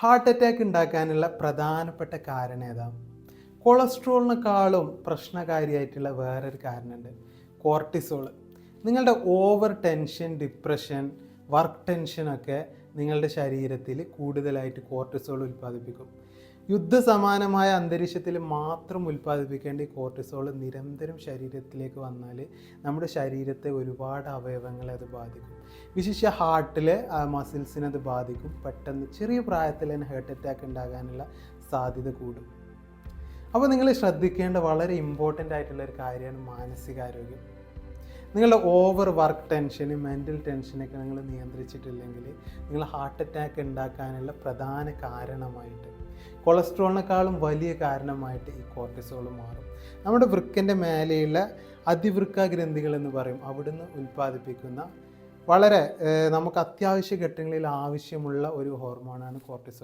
Heart attack ഉണ്ടാക്കാനുള്ള പ്രധാനപ്പെട്ട കാരണം ഏതാ? കൊളസ്ട്രോളിനേക്കാളും പ്രശ്നകാരിയായിട്ടുള്ള വേറൊരു കാരണമുണ്ട്, കോർട്ടിസോൾ. നിങ്ങളുടെ ഓവർ ടെൻഷൻ, ഡിപ്രഷൻ, വർക്ക് ടെൻഷനൊക്കെ നിങ്ങളുടെ ശരീരത്തിൽ കൂടുതലായിട്ട് കോർട്ടിസോൾ ഉൽപ്പാദിപ്പിക്കും. യുദ്ധസമാനമായ അന്തരീക്ഷത്തിൽ മാത്രം ഉൽപ്പാദിപ്പിക്കേണ്ട ഈ കോർട്ടിസോൾ നിരന്തരം ശരീരത്തിലേക്ക് വന്നാൽ നമ്മുടെ ശരീരത്തെ ഒരുപാട് അവയവങ്ങളെ അത് ബാധിക്കും. വിശേഷിച്ച് ഹാർട്ടിലെ മസിൽസിനെ അത് ബാധിക്കും. പെട്ടെന്ന് ചെറിയ പ്രായത്തിൽ തന്നെ ഹാർട്ട് അറ്റാക്ക് ഉണ്ടാകാനുള്ള സാധ്യത കൂടും. അപ്പോൾ നിങ്ങൾ ശ്രദ്ധിക്കേണ്ട വളരെ ഇമ്പോർട്ടൻ്റ് ആയിട്ടുള്ള ഒരു കാര്യമാണ് മാനസികാരോഗ്യം. നിങ്ങളുടെ ഓവർ വർക്ക് ടെൻഷന്, മെൻ്റൽ ടെൻഷനൊക്കെ നിങ്ങൾ നിയന്ത്രിച്ചിട്ടില്ലെങ്കിൽ നിങ്ങൾ ഹാർട്ട് അറ്റാക്ക് ഉണ്ടാക്കാനുള്ള പ്രധാന കാരണമായിട്ട്, കൊളസ്ട്രോളിനേക്കാളും വലിയ കാരണമായിട്ട് ഈ കോർട്ടിസോൾ മാറും. നമ്മുടെ വൃക്കൻ്റെ മേലെയുള്ള അതിവൃക്ക ഗ്രന്ഥികൾ എന്ന് പറയും, അവിടുന്ന് ഉൽപ്പാദിപ്പിക്കുന്ന വളരെ നമുക്ക് അത്യാവശ്യ ഘട്ടങ്ങളിൽ ആവശ്യമുള്ള ഒരു ഹോർമോണാണ് കോർട്ടിസോൾ.